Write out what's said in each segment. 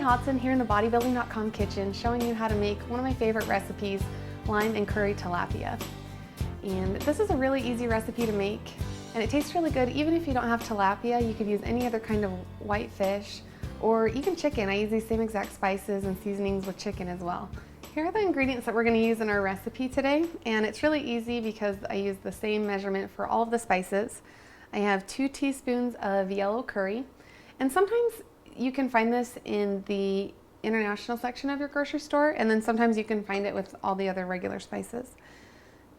Hodson here in the bodybuilding.com kitchen, showing you how to make one of my favorite recipes, lime and curry tilapia. And this is a really easy recipe to make, and it tastes really good even if you don't have tilapia. You could use any other kind of white fish or even chicken. I use these same exact spices and seasonings with chicken as well. Here are the ingredients that we're going to use in our recipe today, and it's really easy because I use the same measurement for all of the spices. I have 2 teaspoons of yellow curry, and sometimes you can find this in the international section of your grocery store, and then sometimes you can find it with all the other regular spices.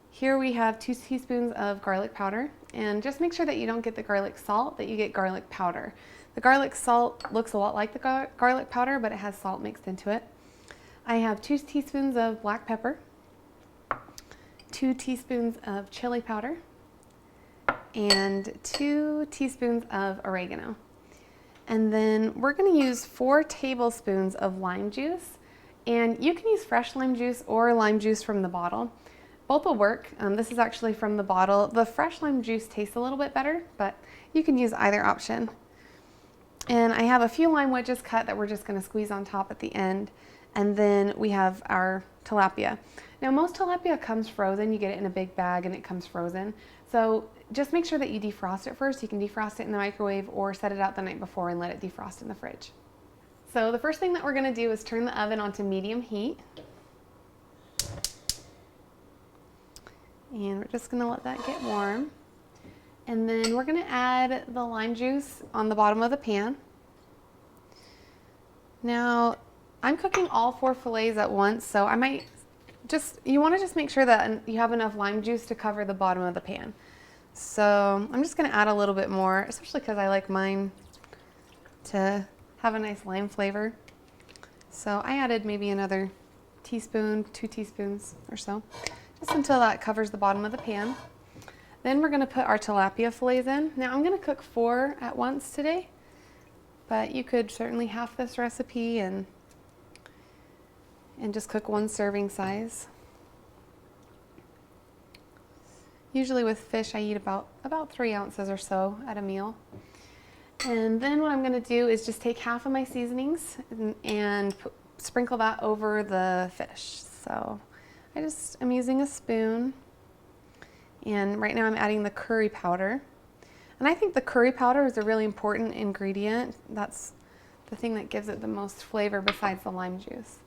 Here we have 2 teaspoons of garlic powder, and just make sure that you don't get the garlic salt, that you get garlic powder. The garlic salt looks a lot like the garlic powder, but it has salt mixed into it. I have 2 teaspoons of black pepper, 2 teaspoons of chili powder, and 2 teaspoons of oregano. And then we're going to use 4 tablespoons of lime juice, and you can use fresh lime juice or lime juice from the bottle. Both will work. This is actually from the bottle. The fresh lime juice tastes a little bit better, but you can use either option. And I have a few lime wedges cut that we're just going to squeeze on top at the end. And then we have our tilapia. Now most tilapia comes frozen. You get it in a big bag and it comes frozen. So just make sure that you defrost it first. You can defrost it in the microwave or set it out the night before and let it defrost in the fridge. So the first thing that we're going to do is turn the oven onto medium heat. And we're just going to let that get warm. And then we're going to add the lime juice on the bottom of the pan. Now, I'm cooking all 4 fillets at once, so I might you want to just make sure that you have enough lime juice to cover the bottom of the pan. So I'm just going to add a little bit more, especially because I like mine to have a nice lime flavor. So I added maybe another teaspoon, 2 teaspoons or so, just until that covers the bottom of the pan. Then we're going to put our tilapia fillets in. Now I'm going to cook 4 at once today, but you could certainly half this recipe and just cook 1 serving size. Usually with fish I eat about 3 ounces or so at a meal. And then what I'm going to do is just take half of my seasonings and sprinkle that over the fish. So I'm using a spoon, and right now I'm adding the curry powder. And I think the curry powder is a really important ingredient. That's the thing that gives it the most flavor besides the lime juice.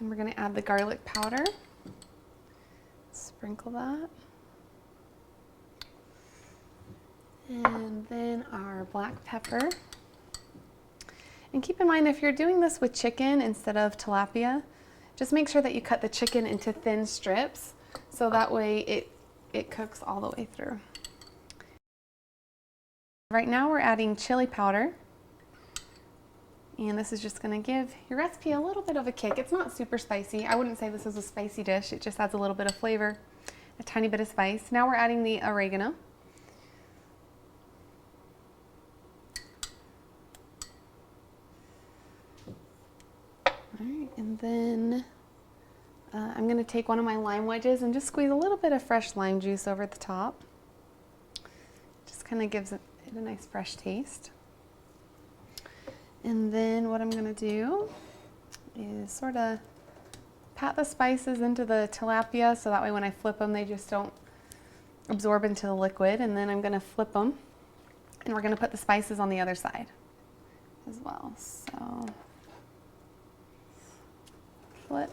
And we're going to add the garlic powder. Sprinkle that. And then our black pepper. And keep in mind, if you're doing this with chicken instead of tilapia, just make sure that you cut the chicken into thin strips, so that way it cooks all the way through. Right now we're adding chili powder. And this is just going to give your recipe a little bit of a kick. It's not super spicy. I wouldn't say this is a spicy dish. It just adds a little bit of flavor, a tiny bit of spice. Now we're adding the oregano. All right, and then I'm going to take one of my lime wedges and just squeeze a little bit of fresh lime juice over the top. Just kind of gives it a nice fresh taste. And then what I'm going to do is sort of pat the spices into the tilapia, so that way when I flip them they just don't absorb into the liquid. And then I'm going to flip them, and we're going to put the spices on the other side as well. So flip.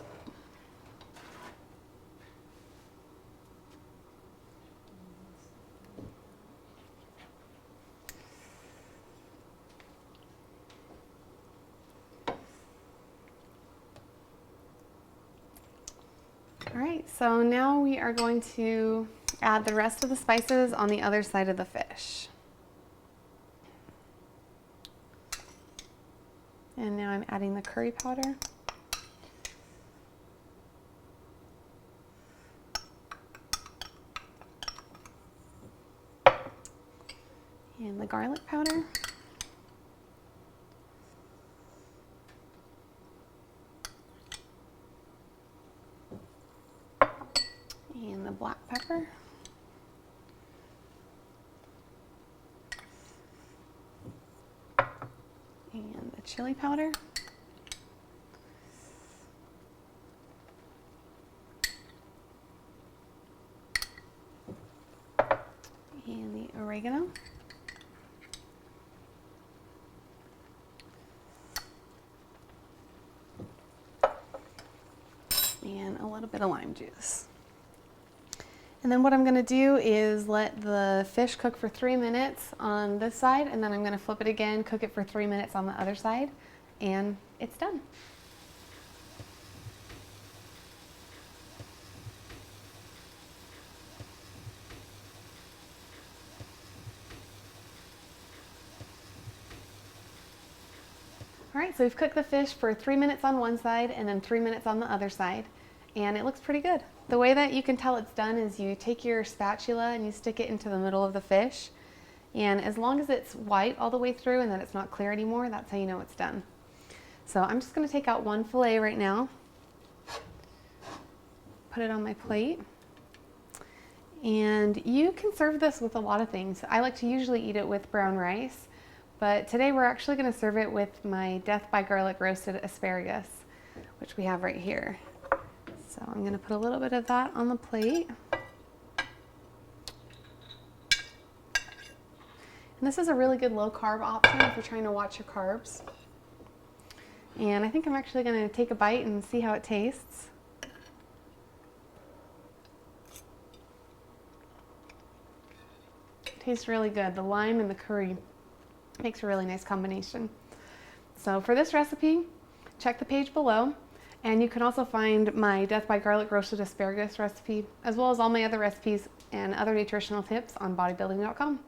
All right, so now we are going to add the rest of the spices on the other side of the fish. And now I'm adding the curry powder. And the garlic powder. And the black pepper. And the chili powder. oregano. And a little bit of lime juice. And then what I'm going to do is let the fish cook for 3 minutes on this side, and then I'm going to flip it again, cook it for 3 minutes on the other side, and it's done. All right, so we've cooked the fish for 3 minutes on one side and then 3 minutes on the other side, and it looks pretty good. The way that you can tell it's done is you take your spatula and you stick it into the middle of the fish, and as long as it's white all the way through and that it's not clear anymore, that's how you know it's done. So I'm just going to take out one fillet right now, put it on my plate, and you can serve this with a lot of things. I like to usually eat it with brown rice, but today we're actually going to serve it with my death by garlic roasted asparagus, which we have right here. So I'm going to put a little bit of that on the plate. And this is a really good low carb option if you're trying to watch your carbs. And I think I'm actually going to take a bite and see how it tastes. It tastes really good. The lime and the curry makes a really nice combination. So for this recipe, check the page below, and you can also find my death by garlic roasted asparagus recipe, as well as all my other recipes and other nutritional tips on bodybuilding.com.